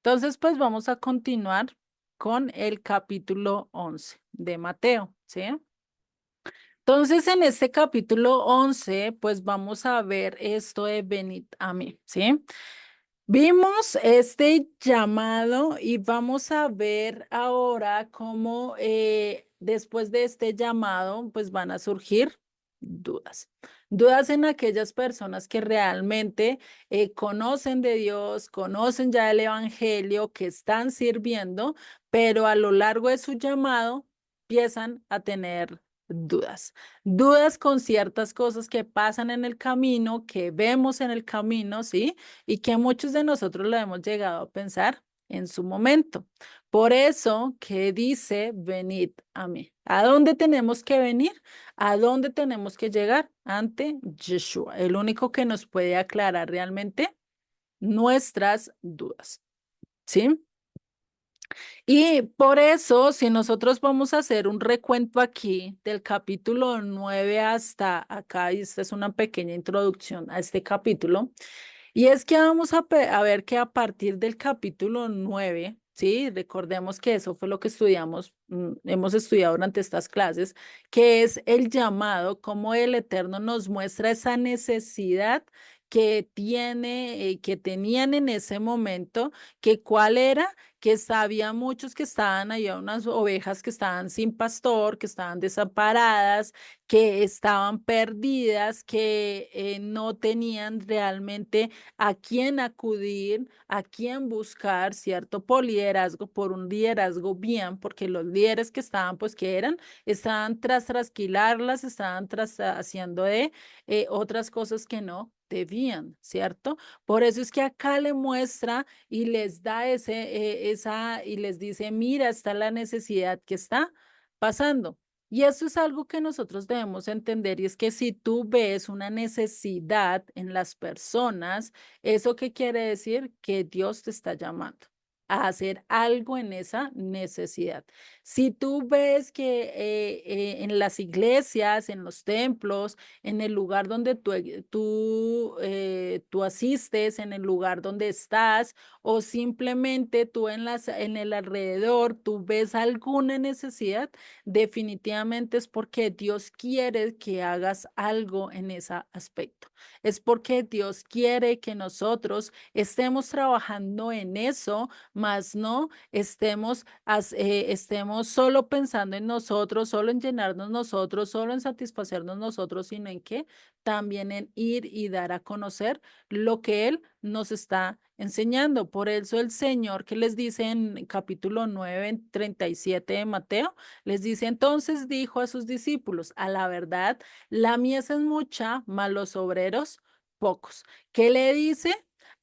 Entonces, pues vamos a continuar con el capítulo 11 de Mateo, ¿sí? Entonces, en este capítulo 11, pues vamos a ver esto de venid a mí, ¿sí? Vimos este llamado y vamos a ver ahora cómo después de este llamado, pues van a surgir dudas. Dudas en aquellas personas que realmente conocen de Dios, conocen ya el Evangelio, que están sirviendo, pero a lo largo de su llamado empiezan a tener dudas. Dudas con ciertas cosas que pasan en el camino, que vemos en el camino, ¿sí? Y que muchos de nosotros lo hemos llegado a pensar en su momento. Por eso que dice, venid a mí. ¿A dónde tenemos que venir? ¿A dónde tenemos que llegar? Ante Yeshua, el único que nos puede aclarar realmente nuestras dudas. ¿Sí? Y por eso, si nosotros vamos a hacer un recuento aquí del capítulo 9 hasta acá, y esta es una pequeña introducción a este capítulo, y es que vamos a ver que a partir del capítulo 9, ¿sí? Recordemos que eso fue lo que estudiamos, hemos estudiado durante estas clases, que es el llamado, cómo el Eterno nos muestra esa necesidad que que tenían en ese momento, que cuál era, que había muchos que estaban allá, unas ovejas que estaban sin pastor, que estaban desamparadas, que estaban perdidas, que no tenían realmente a quién acudir, a quién buscar, ¿cierto? Por liderazgo, por un liderazgo bien, porque los líderes que estaban, pues, que eran, estaban tras trasquilarlas, estaban tras haciendo de otras cosas que no debían, ¿cierto? Por eso es que acá le muestra y les da y les dice, mira, está la necesidad que está pasando. Y eso es algo que nosotros debemos entender y es que si tú ves una necesidad en las personas, ¿eso qué quiere decir? Que Dios te está llamando a hacer algo en esa necesidad. Si tú ves que en las iglesias, en los templos, en el lugar donde tú asistes, en el lugar donde estás, o simplemente tú en el alrededor, tú ves alguna necesidad, definitivamente es porque Dios quiere que hagas algo en ese aspecto. Es porque Dios quiere que nosotros estemos trabajando en eso, más no estemos solo pensando en nosotros, solo en llenarnos nosotros, solo en satisfacernos nosotros, sino en que también en ir y dar a conocer lo que Él nos está enseñando. Por eso el Señor que les dice en capítulo 9, en 37 de Mateo, les dice, entonces dijo a sus discípulos, a la verdad, la mies es mucha, mas los obreros pocos. ¿Qué le dice?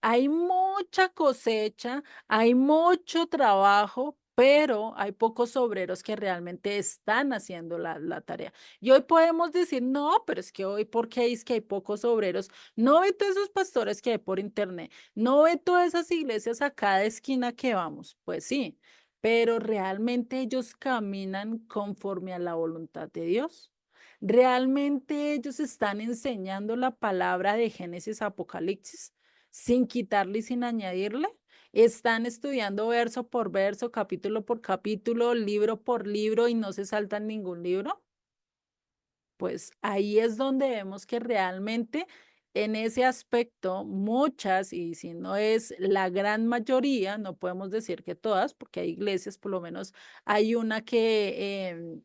Hay mucha cosecha, hay mucho trabajo, pero hay pocos obreros que realmente están haciendo la tarea. Y hoy podemos decir, no, pero es que hoy, ¿por qué es que hay pocos obreros? No ve todos esos pastores que hay por internet, no ve todas esas iglesias a cada esquina que vamos. Pues sí, pero realmente ellos caminan conforme a la voluntad de Dios. Realmente ellos están enseñando la palabra de Génesis a Apocalipsis sin quitarle y sin añadirle. Están estudiando verso por verso, capítulo por capítulo, libro por libro y no se saltan ningún libro. Pues ahí es donde vemos que realmente en ese aspecto muchas, y si no es la gran mayoría, no podemos decir que todas, porque hay iglesias, por lo menos hay una que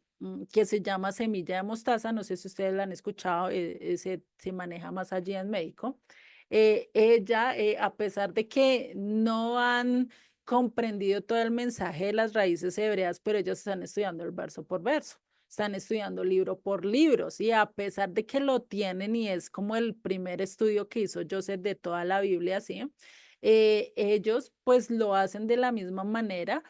se llama Semilla de Mostaza, no sé si ustedes la han escuchado, se maneja más allí en México. Ella, a pesar de que no han comprendido todo el mensaje de las raíces hebreas, pero ellos están estudiando el verso por verso, están estudiando libro por libro, ¿sí? A pesar de que lo tienen y es como el primer estudio que hizo Joseph de toda la Biblia, ¿sí? Ellos pues lo hacen de la misma manera,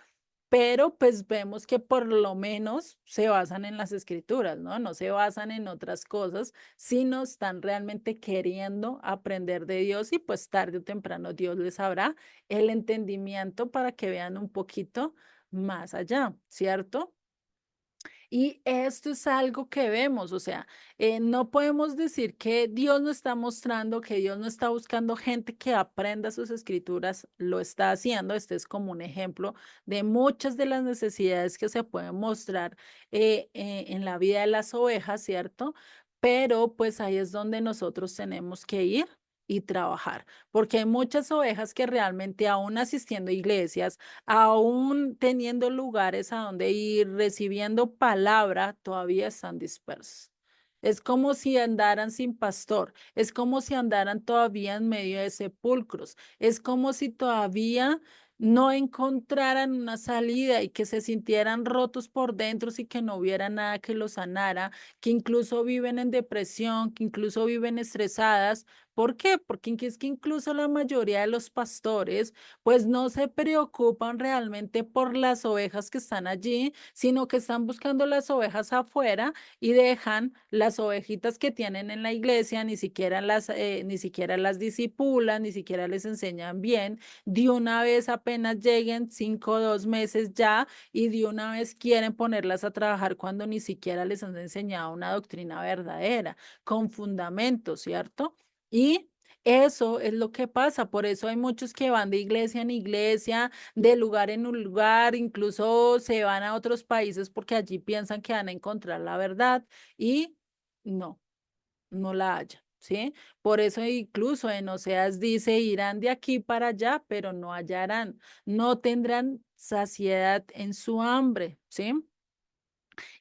pero pues vemos que por lo menos se basan en las escrituras, ¿no? No se basan en otras cosas, sino están realmente queriendo aprender de Dios y pues tarde o temprano Dios les habrá el entendimiento para que vean un poquito más allá, ¿cierto? Y esto es algo que vemos, o sea, no podemos decir que Dios no está mostrando, que Dios no está buscando gente que aprenda sus escrituras, lo está haciendo. Este es como un ejemplo de muchas de las necesidades que se pueden mostrar en la vida de las ovejas, ¿cierto? Pero pues ahí es donde nosotros tenemos que ir y trabajar, porque hay muchas ovejas que realmente aún asistiendo a iglesias, aún teniendo lugares a donde ir, recibiendo palabra, todavía están dispersos. Es como si andaran sin pastor, es como si andaran todavía en medio de sepulcros, es como si todavía no encontraran una salida y que se sintieran rotos por dentro y que no hubiera nada que los sanara, que incluso viven en depresión, que incluso viven estresadas. ¿Por qué? Porque es que incluso la mayoría de los pastores pues no se preocupan realmente por las ovejas que están allí, sino que están buscando las ovejas afuera y dejan las ovejitas que tienen en la iglesia, ni siquiera las disipulan, ni siquiera les enseñan bien. De una vez apenas lleguen 5 o 2 meses ya y de una vez quieren ponerlas a trabajar cuando ni siquiera les han enseñado una doctrina verdadera, con fundamento, ¿cierto? Y eso es lo que pasa, por eso hay muchos que van de iglesia en iglesia, de lugar en un lugar, incluso se van a otros países porque allí piensan que van a encontrar la verdad y no, no la hallan, ¿sí? Por eso incluso en Oseas dice, irán de aquí para allá, pero no hallarán, no tendrán saciedad en su hambre, ¿sí?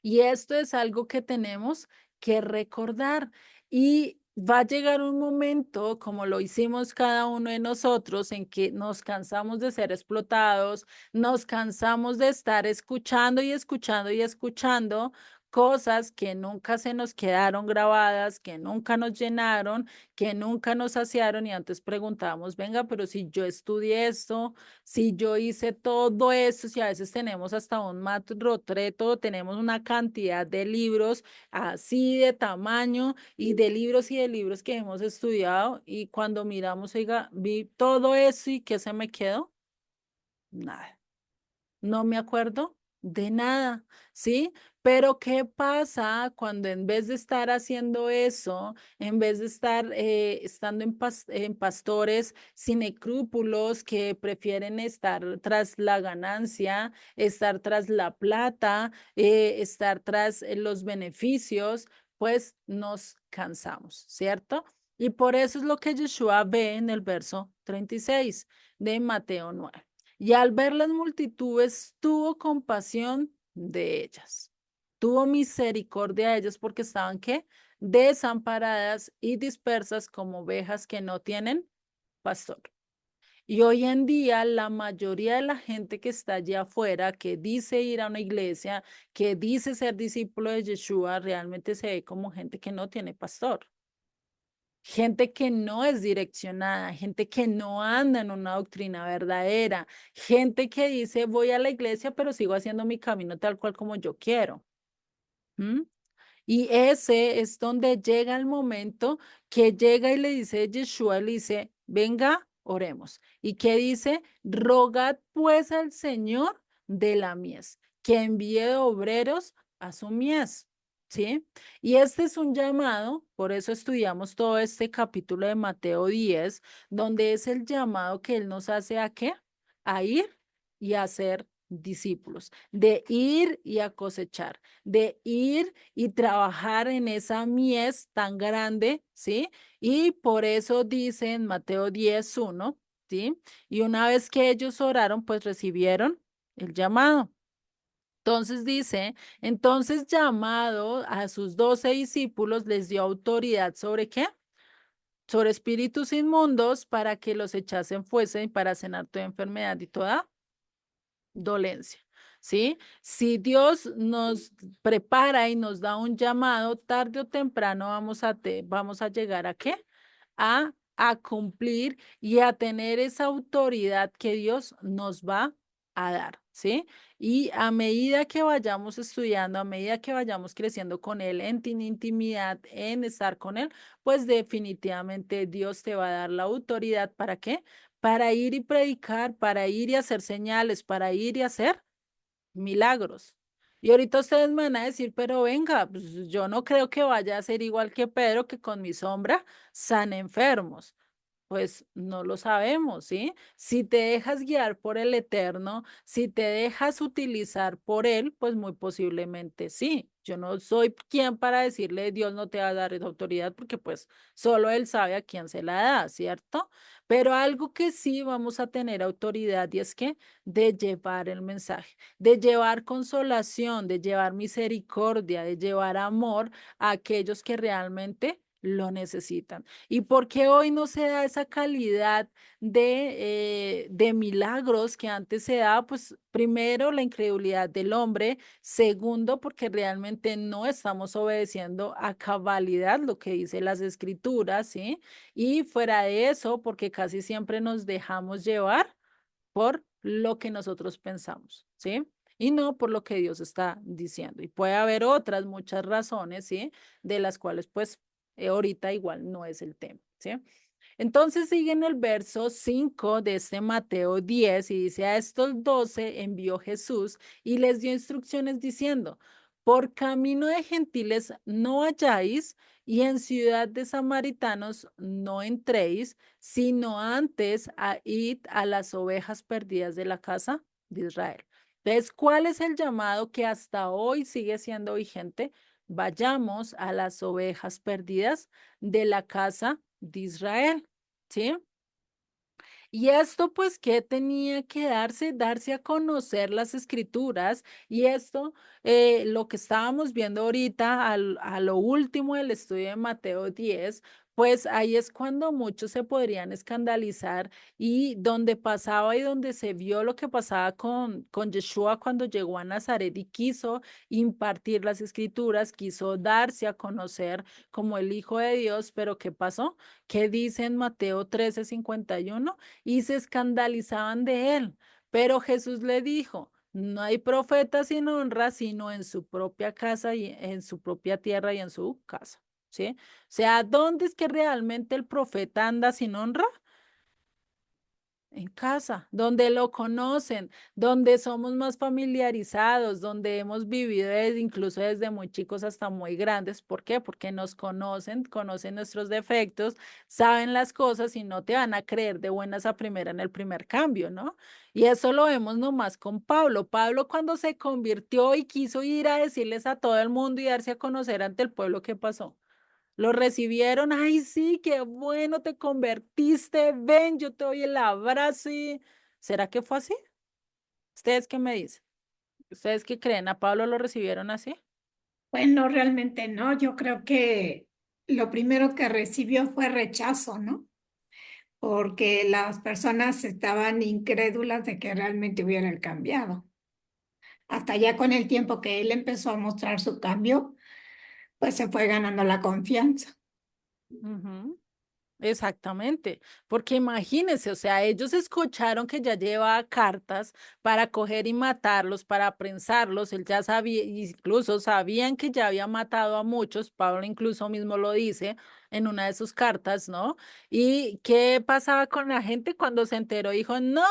Y esto es algo que tenemos que recordar y va a llegar un momento, como lo hicimos cada uno de nosotros, en que nos cansamos de ser explotados, nos cansamos de estar escuchando y escuchando y escuchando cosas que nunca se nos quedaron grabadas, que nunca nos llenaron, que nunca nos saciaron y antes preguntábamos, venga, pero si yo estudié esto, si yo hice todo esto, si a veces tenemos hasta un macrotreto, tenemos una cantidad de libros así de tamaño y de libros que hemos estudiado y cuando miramos, oiga, vi todo eso y ¿qué se me quedó? Nada. No me acuerdo de nada, ¿sí? Pero ¿qué pasa cuando en vez de estar haciendo eso, en vez de estar estando en pastores sin escrúpulos que prefieren estar tras la ganancia, estar tras la plata, estar tras los beneficios, pues nos cansamos, ¿cierto? Y por eso es lo que Yeshua ve en el verso 36 de Mateo 9. Y al ver las multitudes, tuvo compasión de ellas. Tuvo misericordia de ellas porque estaban, ¿qué? Desamparadas y dispersas como ovejas que no tienen pastor. Y hoy en día, la mayoría de la gente que está allá afuera, que dice ir a una iglesia, que dice ser discípulo de Yeshua, realmente se ve como gente que no tiene pastor. Gente que no es direccionada, gente que no anda en una doctrina verdadera, gente que dice voy a la iglesia, pero sigo haciendo mi camino tal cual como yo quiero. ¿Mm? Y ese es donde llega el momento que llega y le dice Yeshua, le dice, venga, oremos. ¿Y qué dice? Rogad pues al Señor de la mies, que envíe obreros a su mies. ¿Sí? Y este es un llamado, por eso estudiamos todo este capítulo de Mateo 10, donde es el llamado que Él nos hace a qué? A ir y a ser discípulos, de ir y a cosechar, de ir y trabajar en esa mies tan grande, ¿sí? Y por eso dice en Mateo 10:1, ¿sí? Y una vez que ellos oraron, pues recibieron el llamado. Entonces dice, entonces llamado a sus 12 discípulos, les dio autoridad sobre qué? Sobre espíritus inmundos para que los echasen fuesen para sanar toda enfermedad y toda dolencia, ¿sí? Si Dios nos prepara y nos da un llamado, tarde o temprano vamos a llegar a qué? A cumplir y a tener esa autoridad que Dios nos va a dar, ¿sí? Y a medida que vayamos estudiando, a medida que vayamos creciendo con Él en intimidad, en estar con Él, pues definitivamente Dios te va a dar la autoridad. ¿Para qué? Para ir y predicar, para ir y hacer señales, para ir y hacer milagros. Y ahorita ustedes me van a decir, pero venga, pues yo no creo que vaya a ser igual que Pedro, que con mi sombra san enfermos. Pues no lo sabemos, ¿sí? Si te dejas guiar por el Eterno, si te dejas utilizar por Él, pues muy posiblemente sí. Yo no soy quien para decirle Dios no te va a dar esa autoridad porque pues solo Él sabe a quién se la da, ¿cierto? Pero algo que sí vamos a tener autoridad y es que de llevar el mensaje, de llevar consolación, de llevar misericordia, de llevar amor a aquellos que realmente lo necesitan. ¿Y por qué hoy no se da esa calidad de milagros que antes se daba? Pues primero, la incredulidad del hombre. Segundo, porque realmente no estamos obedeciendo a cabalidad lo que dice las escrituras, ¿sí? Y fuera de eso, porque casi siempre nos dejamos llevar por lo que nosotros pensamos, ¿sí? Y no por lo que Dios está diciendo. Y puede haber otras muchas razones, ¿sí? De las cuales, pues, ahorita igual no es el tema, ¿sí? Entonces sigue en el verso 5 de este Mateo 10 y dice, a estos 12 envió Jesús y les dio instrucciones diciendo, por camino de gentiles no vayáis y en ciudad de samaritanos no entréis, sino antes id a las ovejas perdidas de la casa de Israel. Entonces, ¿cuál es el llamado que hasta hoy sigue siendo vigente? Vayamos a las ovejas perdidas de la casa de Israel. ¿Sí? Y esto pues que tenía que darse, darse a conocer las escrituras y esto, lo que estábamos viendo ahorita a lo último del estudio de Mateo 10, pues ahí es cuando muchos se podrían escandalizar y donde pasaba y donde se vio lo que pasaba con Yeshua cuando llegó a Nazaret y quiso impartir las escrituras, quiso darse a conocer como el Hijo de Dios, pero ¿qué pasó? ¿Qué dice en Mateo 13:51? Y se escandalizaban de él. Pero Jesús le dijo, no hay profeta sin honra, sino en su propia casa y en su propia tierra y en su casa. ¿Sí? O sea, ¿dónde es que realmente el profeta anda sin honra? En casa, donde lo conocen, donde somos más familiarizados, donde hemos vivido incluso desde muy chicos hasta muy grandes. ¿Por qué? Porque nos conocen, conocen nuestros defectos, saben las cosas y no te van a creer de buenas a primera en el primer cambio, ¿no? Y eso lo vemos nomás con Pablo. Pablo cuando se convirtió y quiso ir a decirles a todo el mundo y darse a conocer ante el pueblo, ¿qué pasó? Lo recibieron, ay, sí, qué bueno, te convertiste, ven, yo te doy el abrazo y... ¿Será que fue así? ¿Ustedes qué me dicen? ¿Ustedes qué creen? ¿A Pablo lo recibieron así? Bueno, realmente no. Yo creo que lo primero que recibió fue rechazo, ¿no? Porque las personas estaban incrédulas de que realmente hubieran cambiado. Hasta ya con el tiempo que él empezó a mostrar su cambio, pues se fue ganando la confianza. Ujú. Exactamente, porque imagínense, o sea, ellos escucharon que ya llevaba cartas para coger y matarlos, para prensarlos, él ya sabía, incluso sabían que ya había matado a muchos, Pablo incluso mismo lo dice en una de sus cartas, ¿no? ¿Y qué pasaba con la gente cuando se enteró? Dijo, no,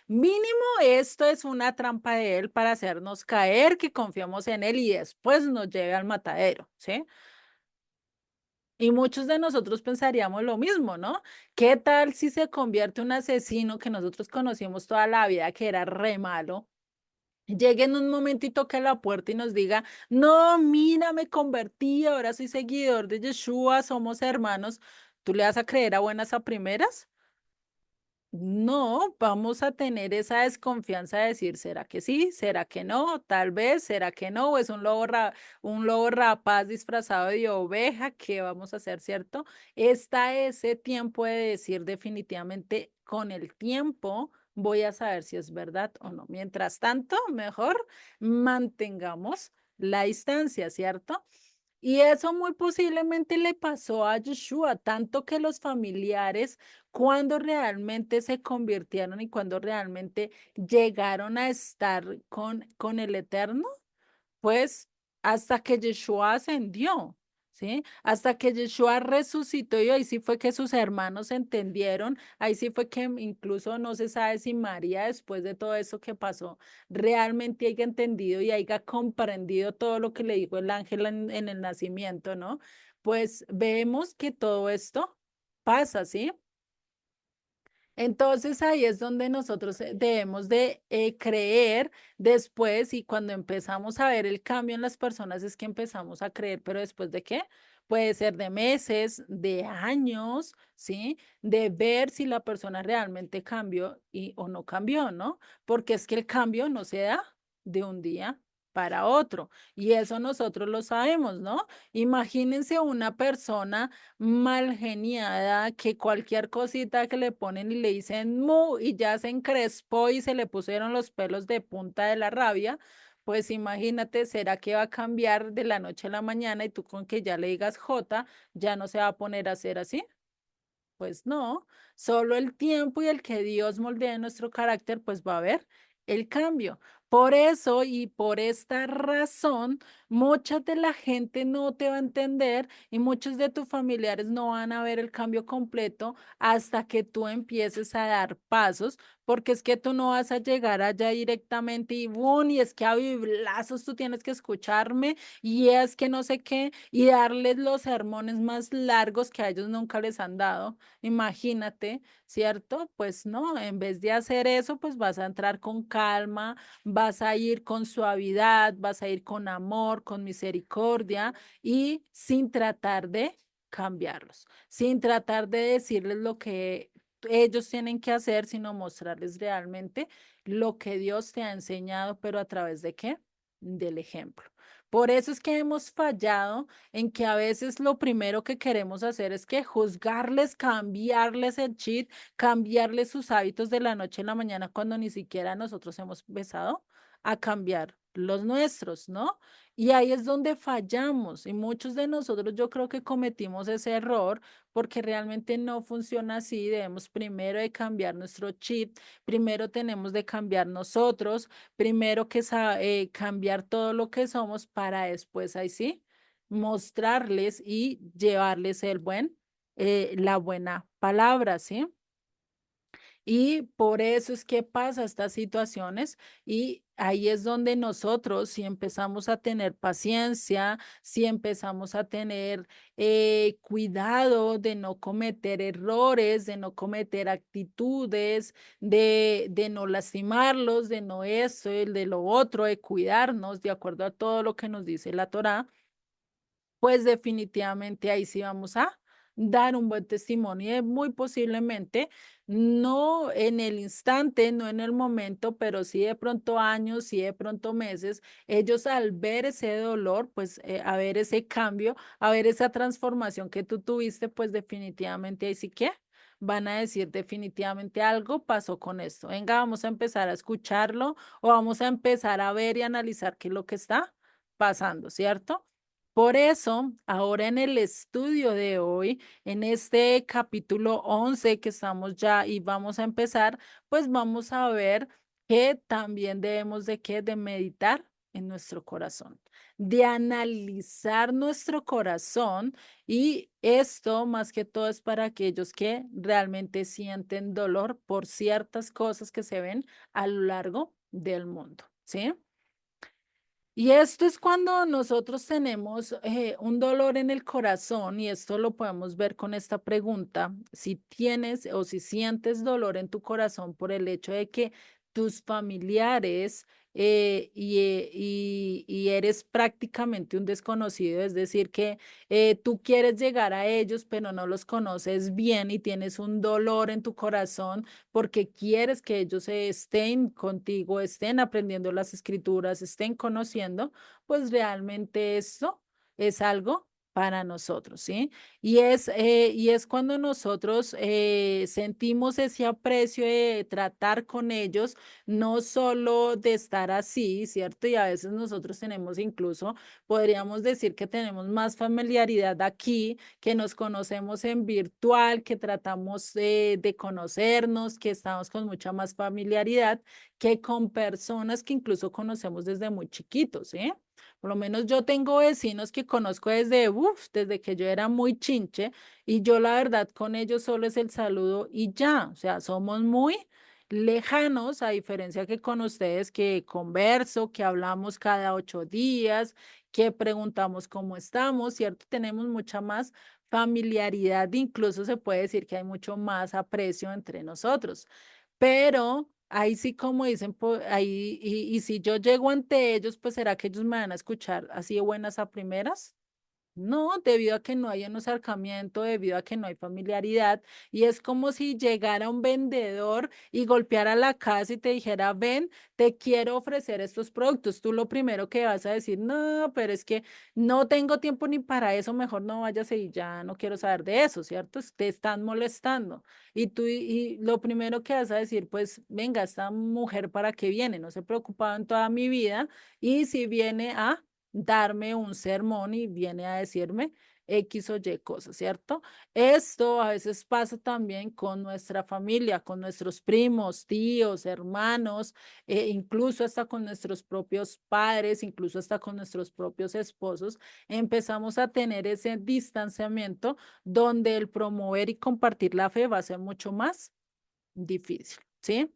mínimo esto es una trampa de él para hacernos caer, que confiamos en él y después nos lleve al matadero, ¿sí? Y muchos de nosotros pensaríamos lo mismo, ¿no? ¿Qué tal si se convierte un asesino que nosotros conocimos toda la vida, que era re malo? Llegue en un momento y toque la puerta y nos diga, no, mira, me convertí, ahora soy seguidor de Yeshua, somos hermanos. ¿Tú le vas a creer a buenas a primeras? No, vamos a tener esa desconfianza de decir, ¿será que sí? ¿Será que no? Tal vez, ¿será que no? ¿O es un lobo rapaz disfrazado de oveja? ¿Qué vamos a hacer, cierto? Está ese tiempo de decir definitivamente, con el tiempo voy a saber si es verdad o no. Mientras tanto, mejor mantengamos la distancia, ¿cierto? Y eso muy posiblemente le pasó a Joshua, tanto que los familiares, cuando realmente se convirtieron y cuando realmente llegaron a estar con el Eterno, pues hasta que Yeshua ascendió, ¿sí? Hasta que Yeshua resucitó y ahí sí fue que sus hermanos entendieron, ahí sí fue que incluso no se sabe si María después de todo eso que pasó realmente haya entendido y haya comprendido todo lo que le dijo el ángel en el nacimiento, ¿no? Pues vemos que todo esto pasa, ¿sí? Entonces ahí es donde nosotros debemos de creer después y cuando empezamos a ver el cambio en las personas es que empezamos a creer, pero después de qué? Puede ser de meses, de años, ¿sí? De ver si la persona realmente cambió y o no cambió, ¿no? Porque es que el cambio no se da de un día para otro y eso nosotros lo sabemos, ¿no? Imagínense una persona mal geniada, que cualquier cosita que le ponen y le dicen mu y ya se encrespó y se le pusieron los pelos de punta de la rabia, pues imagínate, ¿será que va a cambiar de la noche a la mañana y tú con que ya le digas J, ya no se va a poner a hacer así? Pues no, solo el tiempo y el que Dios moldee nuestro carácter, pues va a haber el cambio. Por eso y por esta razón, mucha de la gente no te va a entender y muchos de tus familiares no van a ver el cambio completo hasta que tú empieces a dar pasos, porque es que tú no vas a llegar allá directamente y ¡bum! Y es que a biblazos tú tienes que escucharme y es que no sé qué y darles los sermones más largos que a ellos nunca les han dado. Imagínate, ¿cierto? Pues no, en vez de hacer eso, pues vas a entrar con calma, vas a ir con suavidad, vas a ir con amor, con misericordia y sin tratar de cambiarlos, sin tratar de decirles lo que ellos tienen que hacer, sino mostrarles realmente lo que Dios te ha enseñado, pero a través de qué? Del ejemplo. Por eso es que hemos fallado en que a veces lo primero que queremos hacer es que juzgarles, cambiarles el cheat, cambiarles sus hábitos de la noche a la mañana cuando ni siquiera nosotros hemos empezado a cambiar los nuestros, ¿no? Y ahí es donde fallamos y muchos de nosotros yo creo que cometimos ese error porque realmente no funciona así. Debemos primero de cambiar nuestro chip, primero tenemos de cambiar nosotros, primero que cambiar todo lo que somos para después, ahí sí, mostrarles y llevarles la buena palabra, ¿sí? Y por eso es que pasa estas situaciones y ahí es donde nosotros, si empezamos a tener paciencia, si empezamos a tener cuidado de no cometer errores, de no cometer actitudes, de no lastimarlos, de no eso, el de lo otro, de cuidarnos de acuerdo a todo lo que nos dice la Torá, pues definitivamente ahí sí vamos a dar un buen testimonio y muy posiblemente no en el instante, no en el momento, pero sí de pronto años, sí de pronto meses, ellos al ver ese dolor, pues a ver ese cambio, a ver esa transformación que tú tuviste, pues definitivamente ahí sí que van a decir definitivamente algo pasó con esto. Venga, vamos a empezar a escucharlo o vamos a empezar a ver y analizar qué es lo que está pasando, ¿cierto? Por eso, ahora en el estudio de hoy, en este capítulo 11 que estamos ya y vamos a empezar, pues vamos a ver que también debemos de qué, de meditar en nuestro corazón, de analizar nuestro corazón y esto más que todo es para aquellos que realmente sienten dolor por ciertas cosas que se ven a lo largo del mundo, ¿sí? Y esto es cuando nosotros tenemos un dolor en el corazón y esto lo podemos ver con esta pregunta, si tienes o si sientes dolor en tu corazón por el hecho de que tus familiares y eres prácticamente un desconocido, es decir, que tú quieres llegar a ellos pero no los conoces bien y tienes un dolor en tu corazón porque quieres que ellos estén contigo, estén aprendiendo las escrituras, estén conociendo, pues realmente esto es algo para nosotros, ¿sí? Y es cuando nosotros sentimos ese aprecio de tratar con ellos, no solo de estar así, ¿cierto? Y a veces nosotros tenemos incluso, podríamos decir que tenemos más familiaridad aquí, que nos conocemos en virtual, que tratamos de conocernos, que estamos con mucha más familiaridad que con personas que incluso conocemos desde muy chiquitos, ¿sí? Por lo menos yo tengo vecinos que conozco desde, uf, desde que yo era muy chinche y yo la verdad con ellos solo es el saludo y ya, o sea, somos muy lejanos a diferencia que con ustedes que converso, que hablamos cada 8 días, que preguntamos cómo estamos, ¿cierto? Tenemos mucha más familiaridad, incluso se puede decir que hay mucho más aprecio entre nosotros. Pero ahí sí, como dicen, ahí, y si yo llego ante ellos, pues ¿será que ellos me van a escuchar así de buenas a primeras? No, debido a que no hay un acercamiento, debido a que no hay familiaridad, y es como si llegara un vendedor y golpeara la casa y te dijera, ven, te quiero ofrecer estos productos. Tú lo primero que vas a decir, no, pero es que no tengo tiempo ni para eso, mejor no vayas y ya no quiero saber de eso, ¿cierto? Te están molestando. Y lo primero que vas a decir, pues, venga, esta mujer para qué viene, no se ha preocupado en toda mi vida, y si viene a darme un sermón y viene a decirme X o Y cosas, ¿cierto? Esto a veces pasa también con nuestra familia, con nuestros primos, tíos, hermanos, incluso hasta con nuestros propios padres, incluso hasta con nuestros propios esposos. Empezamos a tener ese distanciamiento donde el promover y compartir la fe va a ser mucho más difícil, ¿sí?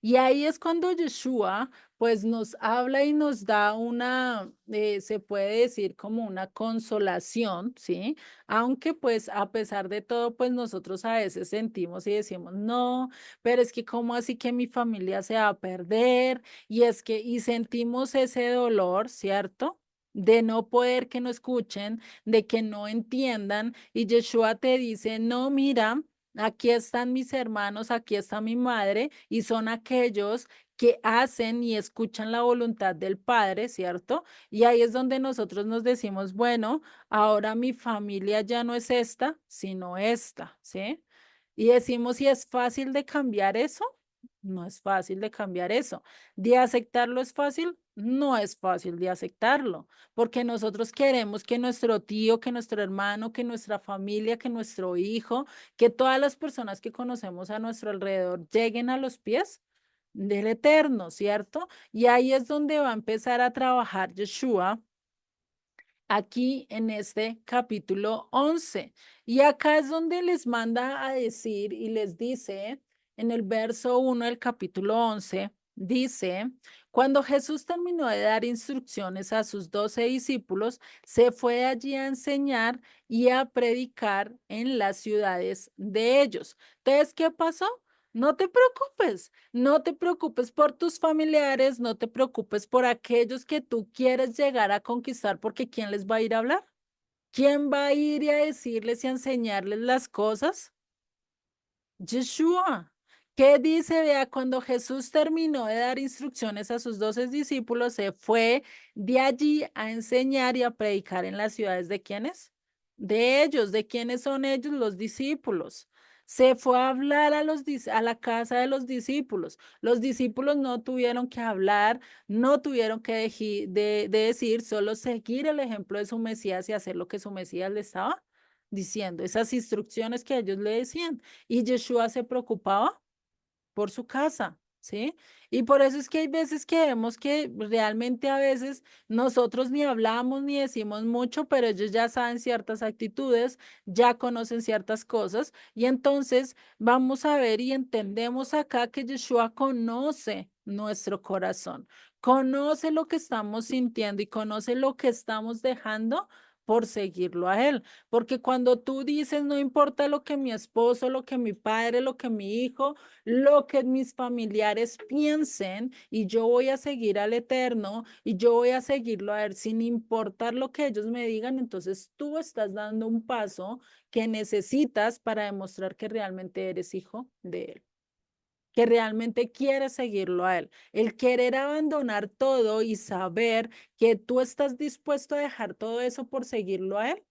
Y ahí es cuando Yeshua pues nos habla y nos da una, se puede decir como una consolación, ¿sí? Aunque pues a pesar de todo pues nosotros a veces sentimos y decimos, no, pero es que cómo así que mi familia se va a perder y es que y sentimos ese dolor, ¿cierto? De no poder que no escuchen, de que no entiendan y Yeshua te dice, no, mira. Aquí están mis hermanos, aquí está mi madre, y son aquellos que hacen y escuchan la voluntad del Padre, ¿cierto? Y ahí es donde nosotros nos decimos, bueno, ahora mi familia ya no es esta, sino esta, ¿sí? Y decimos, si es fácil de cambiar eso, no es fácil de cambiar eso. ¿De aceptarlo es fácil? No es fácil de aceptarlo, porque nosotros queremos que nuestro tío, que nuestro hermano, que nuestra familia, que nuestro hijo, que todas las personas que conocemos a nuestro alrededor lleguen a los pies del Eterno, ¿cierto? Y ahí es donde va a empezar a trabajar Yeshua aquí en este capítulo 11. Y acá es donde les manda a decir y les dice en el verso 1 del capítulo 11, dice, cuando Jesús terminó de dar instrucciones a sus 12 discípulos, se fue allí a enseñar y a predicar en las ciudades de ellos. Entonces, ¿qué pasó? No te preocupes, no te preocupes por tus familiares, no te preocupes por aquellos que tú quieres llegar a conquistar, porque ¿quién les va a ir a hablar? ¿Quién va a ir y a decirles y a enseñarles las cosas? Yeshua. ¿Qué dice? Vea, cuando Jesús terminó de dar instrucciones a sus 12 discípulos, se fue de allí a enseñar y a predicar en las ciudades de quiénes? De ellos. ¿De quiénes son ellos? Los discípulos. Se fue a hablar a la casa de los discípulos. Los discípulos no tuvieron que hablar, no tuvieron que de decir, solo seguir el ejemplo de su Mesías y hacer lo que su Mesías le estaba diciendo, esas instrucciones que ellos le decían. Y Yeshua se preocupaba por su casa, ¿sí? Y por eso es que hay veces que vemos que realmente a veces nosotros ni hablamos ni decimos mucho, pero ellos ya saben ciertas actitudes, ya conocen ciertas cosas, y entonces vamos a ver y entendemos acá que Yeshua conoce nuestro corazón, conoce lo que estamos sintiendo y conoce lo que estamos dejando por seguirlo a él. Porque cuando tú dices, no importa lo que mi esposo, lo que mi padre, lo que mi hijo, lo que mis familiares piensen, y yo voy a seguir al Eterno y yo voy a seguirlo a él sin importar lo que ellos me digan, entonces tú estás dando un paso que necesitas para demostrar que realmente eres hijo de él, que realmente quieres seguirlo a él. El querer abandonar todo y saber que tú estás dispuesto a dejar todo eso por seguirlo a él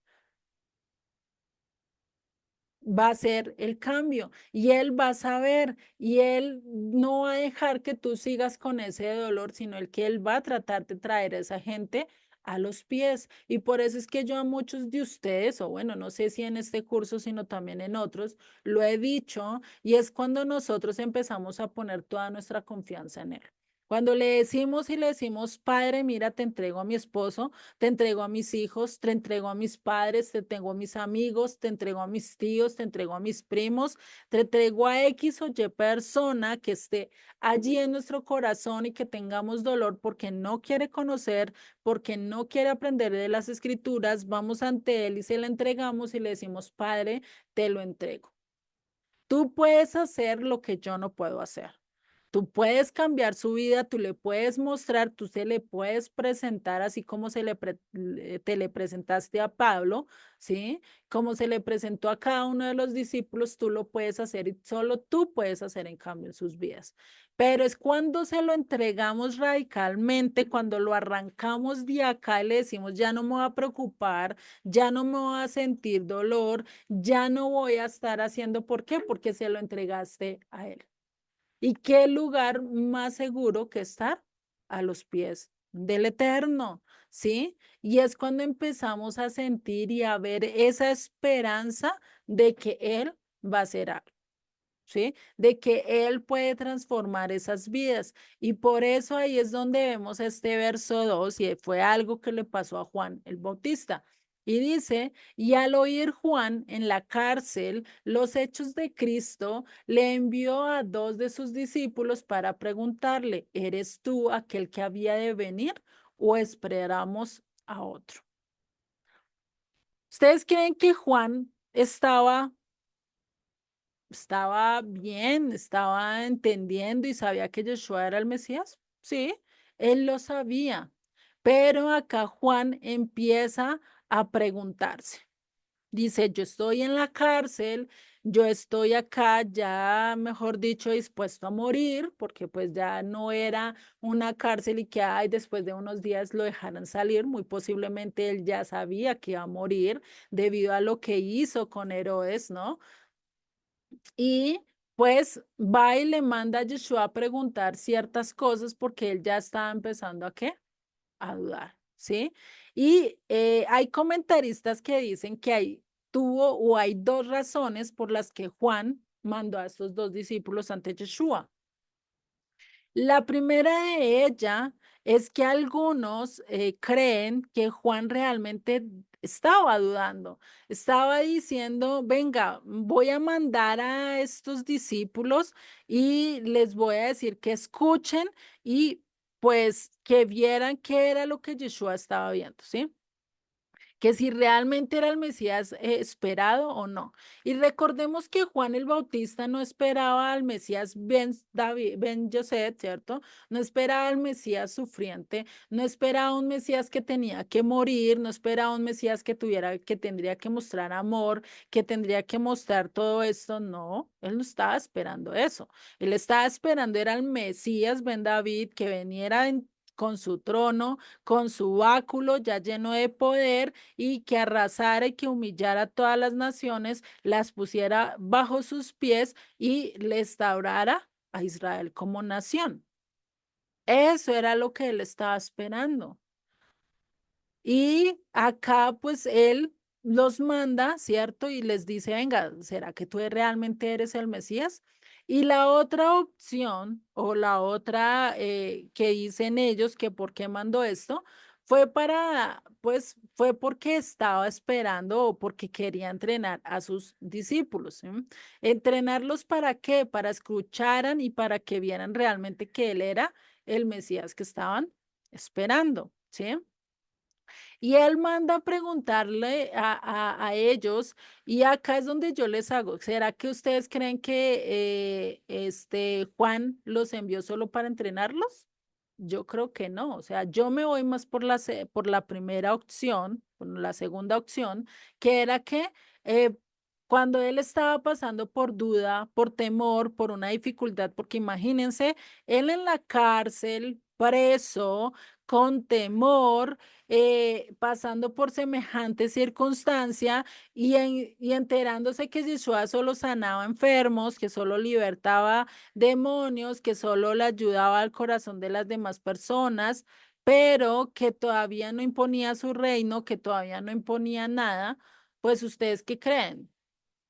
va a ser el cambio y él va a saber y él no va a dejar que tú sigas con ese dolor, sino el que él va a tratar de traer a esa gente a los pies. Y por eso es que yo a muchos de ustedes, o bueno, no sé si en este curso, sino también en otros, lo he dicho, y es cuando nosotros empezamos a poner toda nuestra confianza en él. Cuando le decimos y le decimos, Padre, mira, te entrego a mi esposo, te entrego a mis hijos, te entrego a mis padres, te entrego a mis amigos, te entrego a mis tíos, te entrego a mis primos, te entrego a X o Y persona que esté allí en nuestro corazón y que tengamos dolor porque no quiere conocer, porque no quiere aprender de las escrituras, vamos ante Él y se le entregamos y le decimos, Padre, te lo entrego. Tú puedes hacer lo que yo no puedo hacer. Tú puedes cambiar su vida, tú le puedes mostrar, tú se le puedes presentar así como te le presentaste a Pablo, ¿sí? Como se le presentó a cada uno de los discípulos, tú lo puedes hacer y solo tú puedes hacer en cambio en sus vidas. Pero es cuando se lo entregamos radicalmente, cuando lo arrancamos de acá y le decimos, ya no me voy a preocupar, ya no me voy a sentir dolor, ya no voy a estar haciendo, ¿por qué? Porque se lo entregaste a él. ¿Y qué lugar más seguro que estar a los pies del Eterno? ¿Sí? Y es cuando empezamos a sentir y a ver esa esperanza de que Él va a hacer algo. ¿Sí? De que Él puede transformar esas vidas. Y por eso ahí es donde vemos este verso 2 y fue algo que le pasó a Juan el Bautista. Y dice, y al oír Juan en la cárcel los hechos de Cristo, le envió a dos de sus discípulos para preguntarle, ¿eres tú aquel que había de venir o esperamos a otro? ¿Ustedes creen que Juan estaba bien, estaba entendiendo y sabía que Yeshua era el Mesías? Sí, él lo sabía. Pero acá Juan empieza a preguntarse. Dice, yo estoy en la cárcel, yo estoy acá ya, mejor dicho, dispuesto a morir, porque pues ya no era una cárcel y que ay, después de unos días lo dejaran salir. Muy posiblemente él ya sabía que iba a morir debido a lo que hizo con Herodes, ¿no? Y pues va y le manda a Yeshua a preguntar ciertas cosas porque él ya estaba empezando a qué? A dudar, ¿sí? Y hay comentaristas que dicen que tuvo o hay dos razones por las que Juan mandó a estos dos discípulos ante Yeshua. La primera de ella es que algunos creen que Juan realmente estaba dudando, estaba diciendo, venga, voy a mandar a estos discípulos y les voy a decir que escuchen y pues que vieran qué era lo que Yeshua estaba viendo, ¿sí? Que si realmente era el Mesías esperado o no. Y recordemos que Juan el Bautista no esperaba al Mesías Ben David, Ben José, ¿cierto? No esperaba al Mesías sufriente, no esperaba un Mesías que tenía que morir, no esperaba un Mesías que tendría que mostrar amor, que tendría que mostrar todo esto, no, él no estaba esperando eso. Él estaba esperando era al Mesías Ben David que viniera con su trono, con su báculo ya lleno de poder y que arrasara y que humillara a todas las naciones, las pusiera bajo sus pies y le instaurara a Israel como nación. Eso era lo que él estaba esperando. Y acá pues él los manda, ¿cierto? Y les dice, venga, ¿será que tú realmente eres el Mesías? Y la otra opción o la otra que dicen ellos que por qué mandó esto pues fue porque estaba esperando o porque quería entrenar a sus discípulos. ¿Sí? ¿Entrenarlos para qué? Para escucharan y para que vieran realmente que él era el Mesías que estaban esperando. ¿Sí? Y él manda a preguntarle a ellos, y acá es donde yo les hago, ¿será que ustedes creen que este Juan los envió solo para entrenarlos? Yo creo que no, o sea, yo me voy más por la primera opción, por la segunda opción, que era que cuando él estaba pasando por duda, por temor, por una dificultad, porque imagínense, él en la cárcel, preso, con temor, pasando por semejante circunstancia y enterándose que Yeshua solo sanaba enfermos, que solo libertaba demonios, que solo le ayudaba al corazón de las demás personas, pero que todavía no imponía su reino, que todavía no imponía nada, pues ustedes qué creen?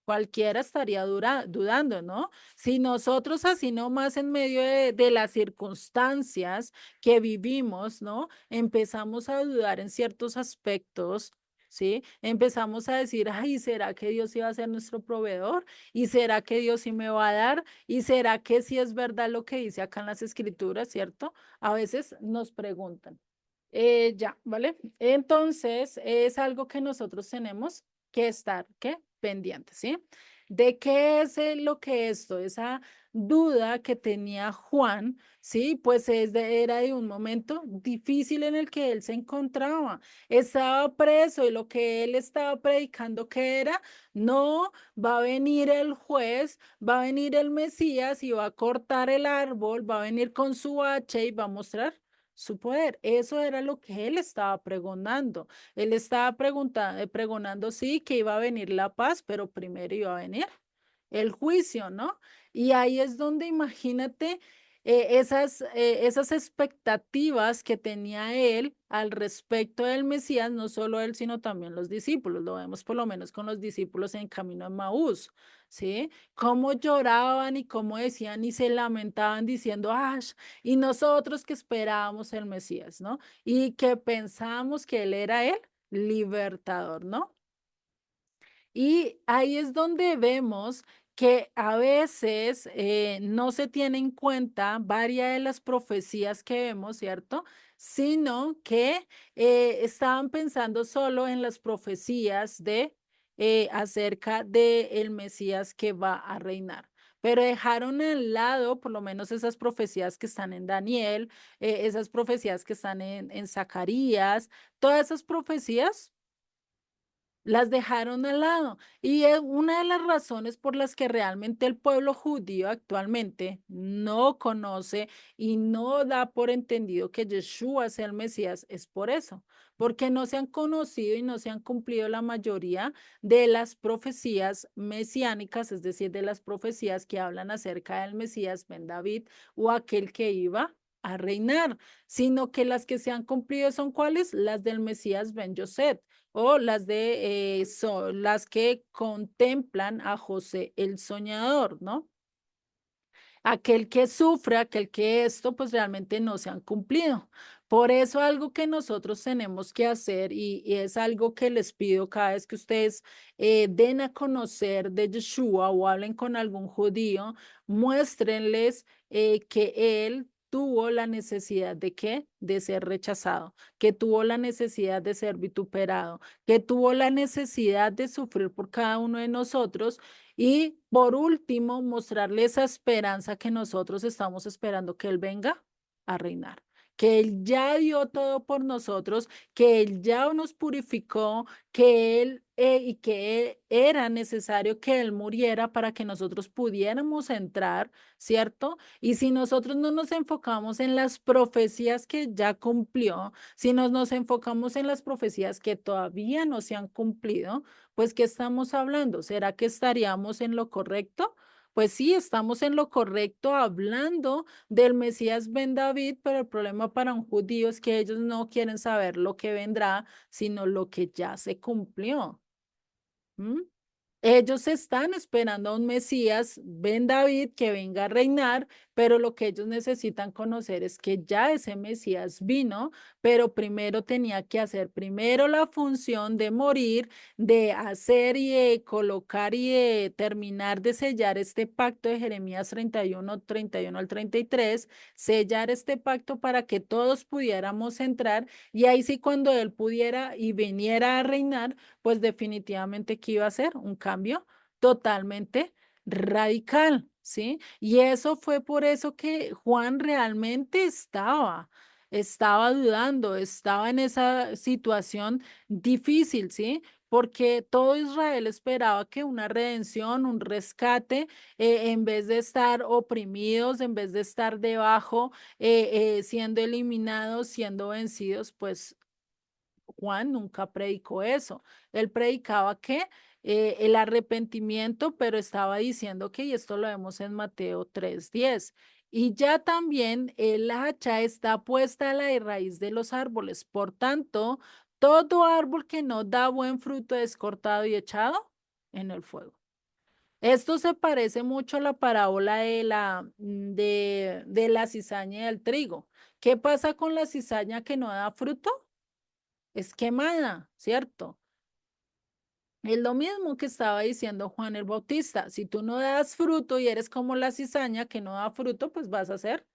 Cualquiera estaría dudando, ¿no? Si nosotros así nomás en medio de las circunstancias que vivimos, ¿no? Empezamos a dudar en ciertos aspectos, ¿sí? Empezamos a decir, ay, ¿será que Dios iba a ser nuestro proveedor? ¿Y será que Dios sí me va a dar? ¿Y será que sí es verdad lo que dice acá en las escrituras, cierto? A veces nos preguntan. Ya, ¿vale? Entonces, es algo que nosotros tenemos que estar, ¿qué? Pendientes, ¿sí? ¿De qué es lo que esto? Esa duda que tenía Juan, ¿sí? Pues era de un momento difícil en el que él se encontraba. Estaba preso y lo que él estaba predicando que era, no, va a venir el juez, va a venir el Mesías y va a cortar el árbol, va a venir con su hacha y va a mostrar su poder. Eso era lo que él estaba pregonando. Él estaba pregonando, sí, que iba a venir la paz, pero primero iba a venir el juicio, ¿no? Y ahí es donde imagínate esas expectativas que tenía él al respecto del Mesías, no solo él, sino también los discípulos. Lo vemos por lo menos con los discípulos en camino a Maús, ¿sí? Cómo lloraban y cómo decían y se lamentaban diciendo, ah, y nosotros que esperábamos el Mesías, ¿no? Y que pensábamos que él era el libertador, ¿no? Y ahí es donde vemos que a veces no se tiene en cuenta varias de las profecías que vemos, ¿cierto? Sino que estaban pensando solo en las profecías de acerca de el Mesías que va a reinar. Pero dejaron al lado, por lo menos esas profecías que están en Daniel, esas profecías que están en Zacarías, todas esas profecías las dejaron al lado. Y es una de las razones por las que realmente el pueblo judío actualmente no conoce y no da por entendido que Yeshua sea el Mesías, es por eso, porque no se han conocido y no se han cumplido la mayoría de las profecías mesiánicas, es decir, de las profecías que hablan acerca del Mesías Ben David o aquel que iba a reinar, sino que las que se han cumplido son cuáles, las del Mesías Ben Yosef o las que contemplan a José el soñador, ¿no? Aquel que sufre, aquel que esto, pues realmente no se han cumplido. Por eso algo que nosotros tenemos que hacer y es algo que les pido cada vez que ustedes den a conocer de Yeshua o hablen con algún judío, muéstrenles que él tuvo la necesidad de qué? De ser rechazado, que tuvo la necesidad de ser vituperado, que tuvo la necesidad de sufrir por cada uno de nosotros y por último, mostrarle esa esperanza que nosotros estamos esperando que Él venga a reinar, que Él ya dio todo por nosotros, que Él ya nos purificó, que Él y que era necesario que Él muriera para que nosotros pudiéramos entrar, ¿cierto? Y si nosotros no nos enfocamos en las profecías que ya cumplió, si nos enfocamos en las profecías que todavía no se han cumplido, pues, ¿qué estamos hablando? ¿Será que estaríamos en lo correcto? Pues sí, estamos en lo correcto hablando del Mesías Ben David, pero el problema para un judío es que ellos no quieren saber lo que vendrá, sino lo que ya se cumplió. ¿Mm? Ellos están esperando a un Mesías, Ben David, que venga a reinar, pero lo que ellos necesitan conocer es que ya ese Mesías vino, pero primero tenía que hacer primero la función de morir, de hacer y de colocar y de terminar de sellar este pacto de Jeremías 31 al 33, sellar este pacto para que todos pudiéramos entrar y ahí sí cuando él pudiera y viniera a reinar, pues definitivamente que iba a ser un cambio totalmente radical, ¿sí? Y eso fue por eso que Juan realmente estaba dudando, estaba en esa situación difícil, ¿sí? Porque todo Israel esperaba que una redención, un rescate, en vez de estar oprimidos, en vez de estar debajo, siendo eliminados, siendo vencidos, pues Juan nunca predicó eso. Él predicaba que el arrepentimiento, pero estaba diciendo que, y esto lo vemos en Mateo 3:10, y ya también el hacha está puesta a la raíz de los árboles. Por tanto, todo árbol que no da buen fruto es cortado y echado en el fuego. Esto se parece mucho a la parábola de la cizaña y el trigo. ¿Qué pasa con la cizaña que no da fruto? Es quemada, ¿cierto? Es lo mismo que estaba diciendo Juan el Bautista. Si tú no das fruto y eres como la cizaña que no da fruto, pues vas a ser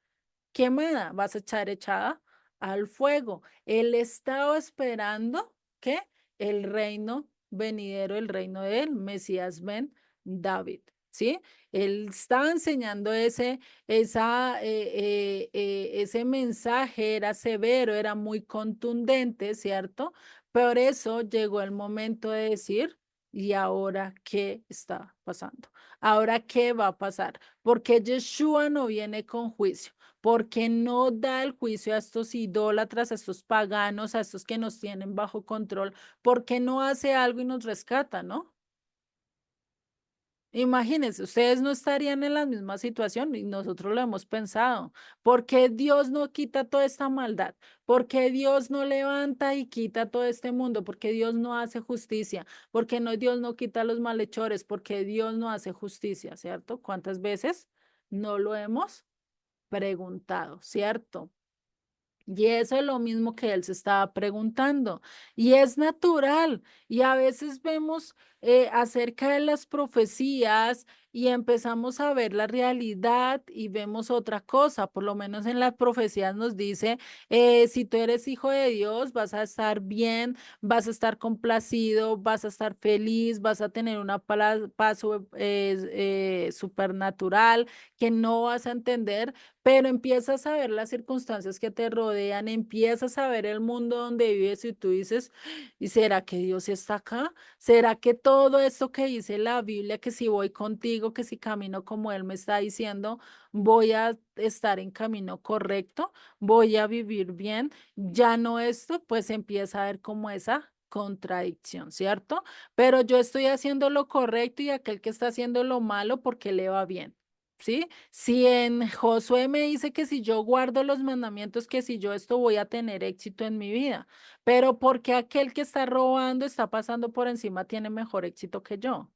quemada, vas a echar echada al fuego. Él estaba esperando que el reino venidero, el reino del Mesías Ben David, ¿sí? Él estaba enseñando ese mensaje, era severo, era muy contundente, ¿cierto? Por eso llegó el momento de decir, ¿y ahora qué está pasando? ¿Ahora qué va a pasar? Porque Yeshua no viene con juicio, porque no da el juicio a estos idólatras, a estos paganos, a estos que nos tienen bajo control, porque no hace algo y nos rescata, ¿no? Imagínense, ustedes no estarían en la misma situación y nosotros lo hemos pensado. ¿Por qué Dios no quita toda esta maldad? ¿Por qué Dios no levanta y quita todo este mundo? ¿Por qué Dios no hace justicia? ¿Por qué no, Dios no quita a los malhechores? ¿Por qué Dios no hace justicia? ¿Cierto? ¿Cuántas veces no lo hemos preguntado? ¿Cierto? Y eso es lo mismo que él se estaba preguntando. Y es natural. Y a veces vemos acerca de las profecías y empezamos a ver la realidad y vemos otra cosa. Por lo menos en las profecías nos dice, si tú eres hijo de Dios, vas a estar bien, vas a estar complacido, vas a estar feliz, vas a tener una paz supernatural que no vas a entender, pero empiezas a ver las circunstancias que te rodean, empiezas a ver el mundo donde vives y tú dices, ¿y será que Dios está acá? ¿Será que todo esto que dice la Biblia, que si voy contigo, que si camino como Él me está diciendo, voy a estar en camino correcto, voy a vivir bien? Ya no esto, pues empieza a ver como esa contradicción, ¿cierto? Pero yo estoy haciendo lo correcto y aquel que está haciendo lo malo porque le va bien. ¿Sí? Si en Josué me dice que si yo guardo los mandamientos, que si yo esto voy a tener éxito en mi vida, pero porque aquel que está robando, está pasando por encima, tiene mejor éxito que yo.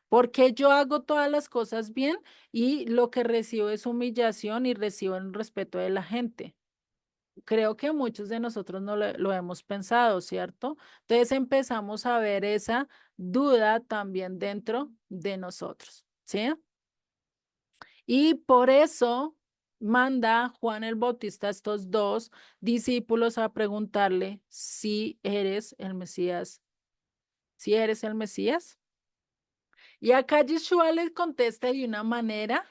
Porque yo hago todas las cosas bien y lo que recibo es humillación y recibo el respeto de la gente. Creo que muchos de nosotros no lo hemos pensado, ¿cierto? Entonces empezamos a ver esa duda también dentro de nosotros, ¿sí? Y por eso manda Juan el Bautista a estos dos discípulos a preguntarle si eres el Mesías, si eres el Mesías. Y acá Yeshua les contesta de una manera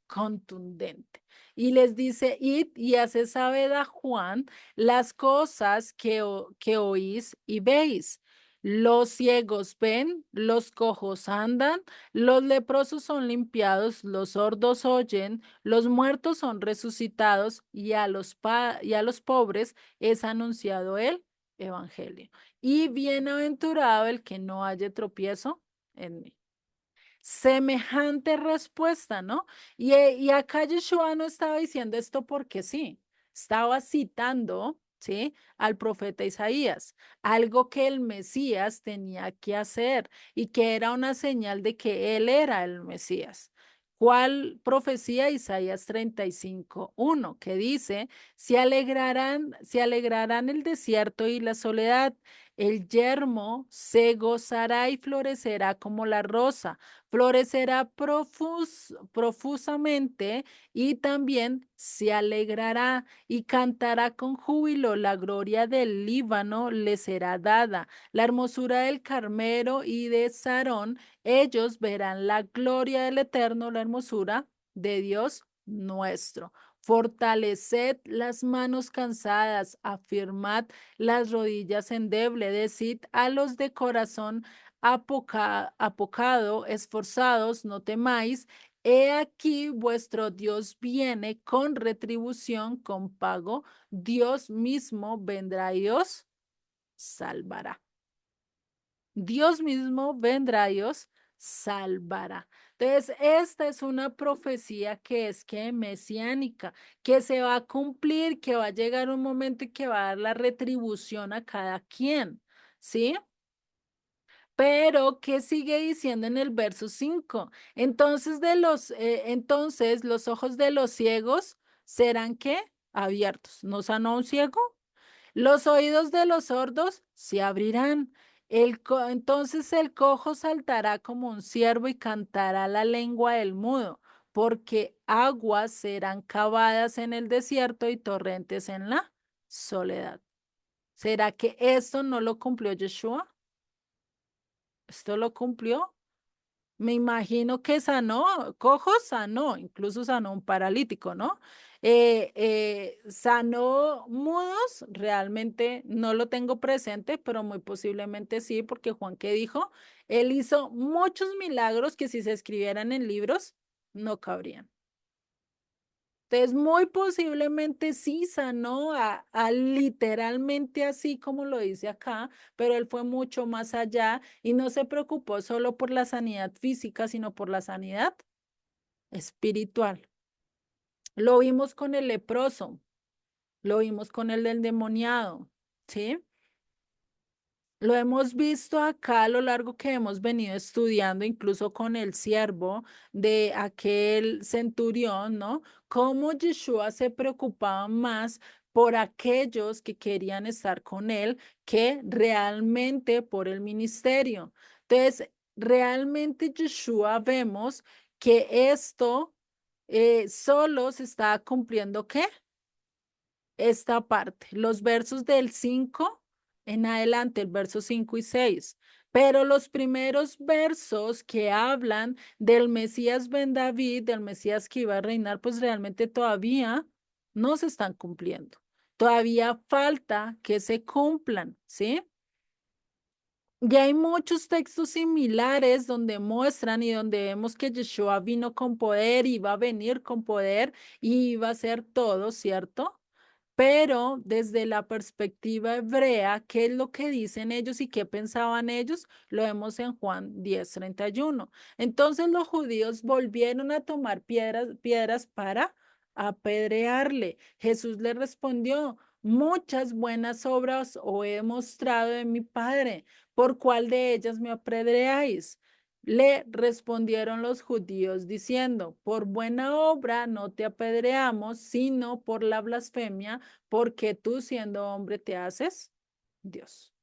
contundente y les dice, id y haced saber a Juan las cosas que oís y veis. Los ciegos ven, los cojos andan, los leprosos son limpiados, los sordos oyen, los muertos son resucitados y a los pobres es anunciado el evangelio. Y bienaventurado el que no haya tropiezo en mí. Semejante respuesta, ¿no? Y acá Yeshua no estaba diciendo esto porque sí, estaba citando, ¿sí? Al profeta Isaías, algo que el Mesías tenía que hacer y que era una señal de que él era el Mesías. ¿Cuál profecía? Isaías 35:1, que dice, se alegrarán el desierto y la soledad, el yermo se gozará y florecerá como la rosa, florecerá profusamente y también se alegrará y cantará con júbilo. La gloria del Líbano le será dada, la hermosura del Carmelo y de Sarón. Ellos verán la gloria del Eterno, la hermosura de Dios nuestro. Fortaleced las manos cansadas, afirmad las rodillas endeble, decid a los de corazón apocado, esforzados, no temáis. He aquí vuestro Dios viene con retribución, con pago. Dios mismo vendrá y os salvará. Dios mismo vendrá y os salvará. Entonces, esta es una profecía que es que mesiánica, que se va a cumplir, que va a llegar un momento y que va a dar la retribución a cada quien, ¿sí? Pero, ¿qué sigue diciendo en el verso 5? Entonces los ojos de los ciegos serán ¿qué? Abiertos. ¿No sanó a un ciego? Los oídos de los sordos se abrirán. Entonces el cojo saltará como un ciervo y cantará la lengua del mudo, porque aguas serán cavadas en el desierto y torrentes en la soledad. ¿Será que esto no lo cumplió Yeshua? ¿Esto lo cumplió? Me imagino que sanó, cojo sanó, incluso sanó un paralítico, ¿no? Sanó mudos, realmente no lo tengo presente, pero muy posiblemente sí, porque Juan que dijo, él hizo muchos milagros que si se escribieran en libros, no cabrían. Entonces, muy posiblemente sí sanó a literalmente así como lo dice acá, pero él fue mucho más allá y no se preocupó solo por la sanidad física, sino por la sanidad espiritual. Lo vimos con el leproso, lo vimos con el del endemoniado, ¿sí? Lo hemos visto acá a lo largo que hemos venido estudiando, incluso con el siervo de aquel centurión, ¿no? Cómo Yeshua se preocupaba más por aquellos que querían estar con él que realmente por el ministerio. Entonces, realmente Yeshua vemos que esto solo se está cumpliendo, ¿qué? Esta parte, los versos del 5 en adelante, el verso 5 y 6. Pero los primeros versos que hablan del Mesías Ben David, del Mesías que iba a reinar, pues realmente todavía no se están cumpliendo. Todavía falta que se cumplan, ¿sí? Y hay muchos textos similares donde muestran y donde vemos que Yeshua vino con poder, iba a venir con poder y iba a hacer todo, ¿cierto? Pero desde la perspectiva hebrea, ¿qué es lo que dicen ellos y qué pensaban ellos? Lo vemos en Juan 10:31. Entonces los judíos volvieron a tomar piedras para apedrearle. Jesús le respondió, muchas buenas obras os he mostrado de mi Padre, ¿por cuál de ellas me apedreáis? Le respondieron los judíos diciendo, por buena obra no te apedreamos, sino por la blasfemia, porque tú siendo hombre te haces Dios.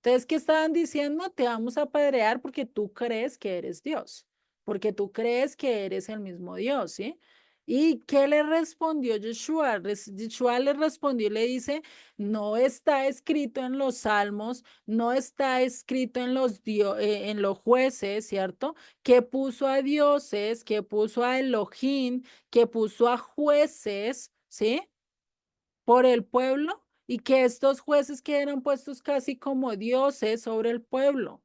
Entonces, ¿qué estaban diciendo? Te vamos a apedrear porque tú crees que eres Dios, porque tú crees que eres el mismo Dios, ¿sí? ¿Y qué le respondió Yeshua? Yeshua le respondió y le dice, no está escrito en los salmos, no está escrito en los jueces, ¿cierto? Que puso a dioses, que puso a Elohim, que puso a jueces, ¿sí? Por el pueblo y que estos jueces quedaron puestos casi como dioses sobre el pueblo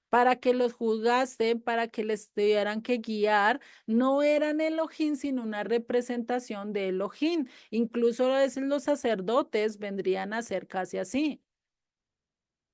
para que los juzgasen, para que les tuvieran que guiar, no eran Elohim, sino una representación de Elohim. Incluso a veces los sacerdotes vendrían a ser casi así.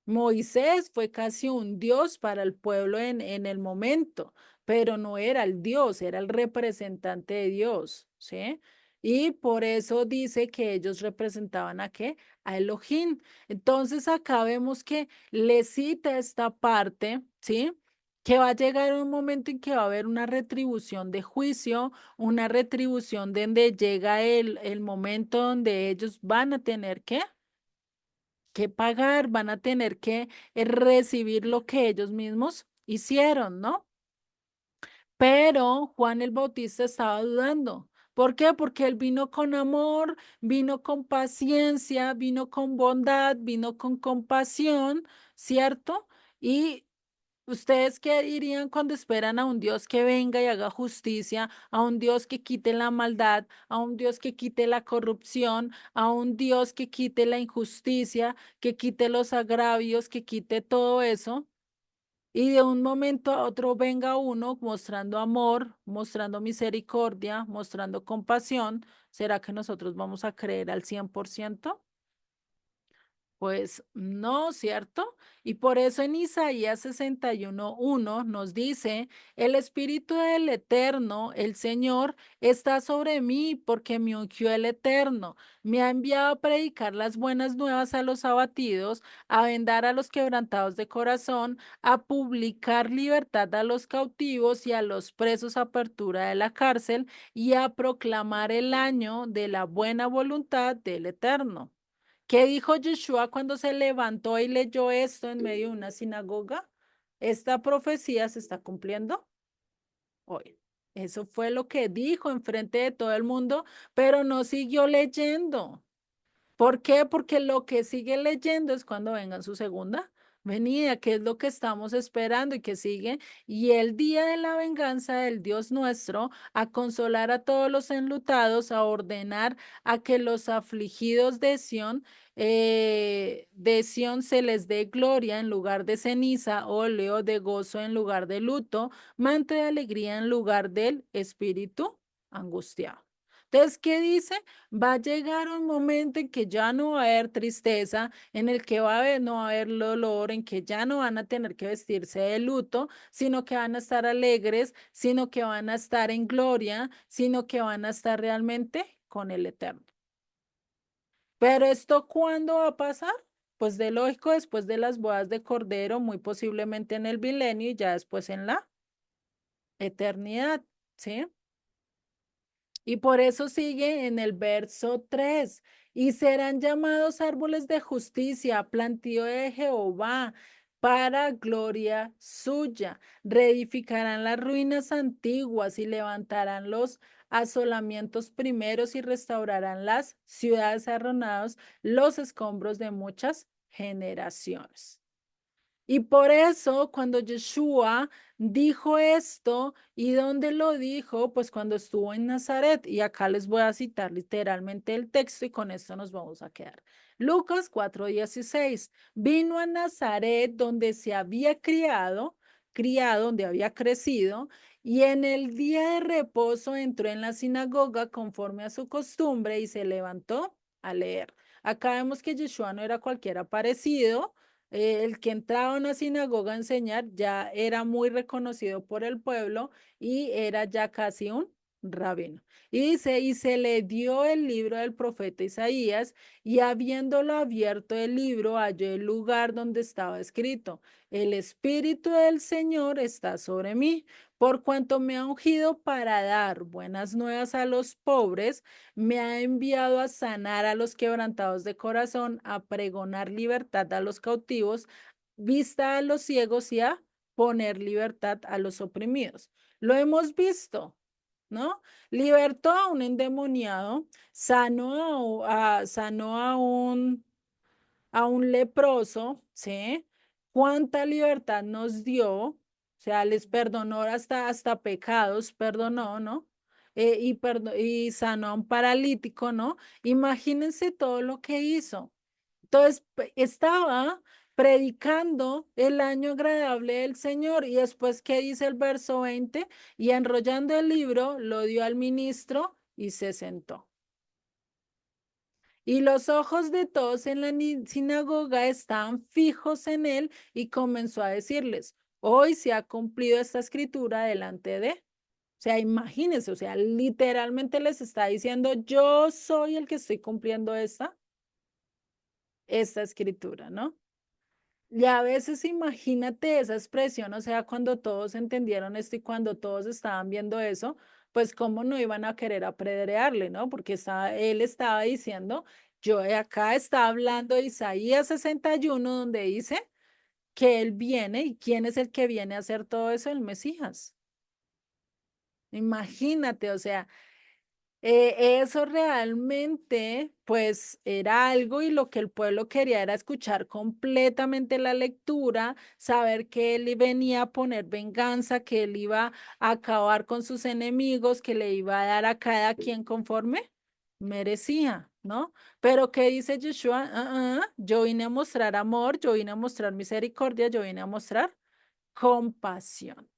Moisés fue casi un dios para el pueblo en el momento, pero no era el dios, era el representante de Dios, ¿sí? Y por eso dice que ellos representaban a qué? A Elohim. Entonces acá vemos que le cita esta parte, ¿sí? Que va a llegar un momento en que va a haber una retribución de juicio, una retribución donde llega el momento donde ellos van a tener que pagar, van a tener que recibir lo que ellos mismos hicieron, ¿no? Pero Juan el Bautista estaba dudando. ¿Por qué? Porque él vino con amor, vino con paciencia, vino con bondad, vino con compasión, ¿cierto? Y ¿ustedes qué dirían cuando esperan a un Dios que venga y haga justicia, a un Dios que quite la maldad, a un Dios que quite la corrupción, a un Dios que quite la injusticia, que quite los agravios, que quite todo eso? Y de un momento a otro venga uno mostrando amor, mostrando misericordia, mostrando compasión. ¿Será que nosotros vamos a creer al 100%? Pues no, ¿cierto? Y por eso en Isaías 61:1 nos dice, el Espíritu del Eterno, el Señor, está sobre mí porque me ungió el Eterno. Me ha enviado a predicar las buenas nuevas a los abatidos, a vendar a los quebrantados de corazón, a publicar libertad a los cautivos y a los presos apertura de la cárcel y a proclamar el año de la buena voluntad del Eterno. ¿Qué dijo Yeshua cuando se levantó y leyó esto en medio de una sinagoga? ¿Esta profecía se está cumpliendo hoy? Eso fue lo que dijo en frente de todo el mundo, pero no siguió leyendo. ¿Por qué? Porque lo que sigue leyendo es cuando venga su segunda venida, que es lo que estamos esperando y que sigue. Y el día de la venganza del Dios nuestro, a consolar a todos los enlutados, a ordenar a que los afligidos de Sión se les dé gloria en lugar de ceniza, óleo de gozo en lugar de luto, manto de alegría en lugar del espíritu angustiado. Entonces, ¿qué dice? Va a llegar un momento en que ya no va a haber tristeza, en el que no va a haber dolor, en que ya no van a tener que vestirse de luto, sino que van a estar alegres, sino que van a estar en gloria, sino que van a estar realmente con el Eterno. Pero ¿esto cuándo va a pasar? Pues de lógico, después de las bodas de Cordero, muy posiblemente en el milenio y ya después en la eternidad, ¿sí? Y por eso sigue en el verso 3, y serán llamados árboles de justicia, plantío de Jehová, para gloria suya. Reedificarán las ruinas antiguas y levantarán los asolamientos primeros y restaurarán las ciudades arruinadas, los escombros de muchas generaciones. Y por eso, cuando Yeshua dijo esto, ¿y dónde lo dijo? Pues cuando estuvo en Nazaret. Y acá les voy a citar literalmente el texto y con esto nos vamos a quedar. Lucas 4:16. Vino a Nazaret donde se había criado, donde había crecido, y en el día de reposo entró en la sinagoga conforme a su costumbre y se levantó a leer. Acá vemos que Yeshua no era cualquier aparecido, el que entraba a una sinagoga a enseñar ya era muy reconocido por el pueblo y era ya casi un rabino. Y dice, y se le dio el libro del profeta Isaías y habiéndolo abierto el libro halló el lugar donde estaba escrito, el Espíritu del Señor está sobre mí, por cuanto me ha ungido para dar buenas nuevas a los pobres, me ha enviado a sanar a los quebrantados de corazón, a pregonar libertad a los cautivos, vista a los ciegos y a poner libertad a los oprimidos. Lo hemos visto, ¿no? Libertó a un endemoniado, sanó a un leproso, ¿sí? ¿Cuánta libertad nos dio? O sea, les perdonó hasta pecados, perdonó, ¿no? Y sanó a un paralítico, ¿no? Imagínense todo lo que hizo. Entonces, estaba predicando el año agradable del Señor y después, ¿qué dice el verso 20? Y enrollando el libro, lo dio al ministro y se sentó. Y los ojos de todos en la sinagoga estaban fijos en él y comenzó a decirles, hoy se ha cumplido esta escritura delante de. O sea, imagínense, o sea, literalmente les está diciendo, yo soy el que estoy cumpliendo esta escritura, ¿no? Y a veces imagínate esa expresión, o sea, cuando todos entendieron esto y cuando todos estaban viendo eso, pues cómo no iban a querer apedrearle, ¿no? Porque él estaba diciendo, yo de acá está hablando de Isaías 61, donde dice que él viene y quién es el que viene a hacer todo eso, el Mesías. Imagínate, o sea, eso realmente, pues, era algo y lo que el pueblo quería era escuchar completamente la lectura, saber que él venía a poner venganza, que él iba a acabar con sus enemigos, que le iba a dar a cada quien conforme merecía, ¿no? Pero ¿qué dice Yeshua? Yo vine a mostrar amor, yo vine a mostrar misericordia, yo vine a mostrar compasión.